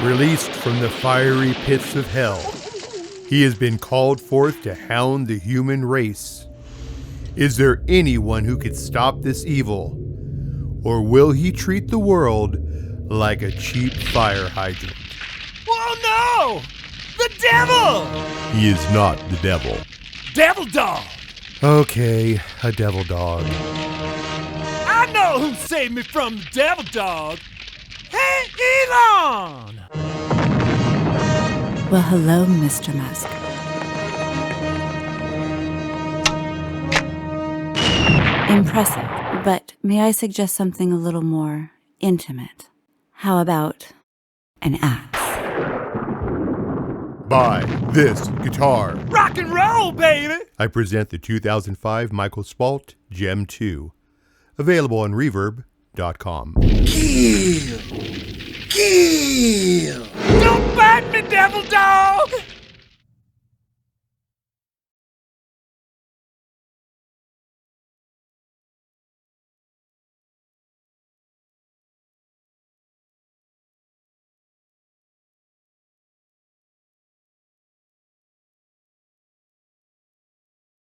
Released from the fiery pits of hell, he has been called forth to hound the human race. Is there anyone who could stop this evil? Or will he treat the world like a cheap fire hydrant? Oh no! The devil! He is not the devil. Devil dog! Okay, a devil dog. I know who saved me from the devil dog! Hey, Elon! Well, hello, Mr. Musk. Impressive, but may I suggest something a little more intimate? How about an axe? Buy this guitar. Rock and roll, baby! I present the 2005 Michael Spalt Gem 2. Available on Reverb.com. Kill! Kill! Don't bite me, devil dog!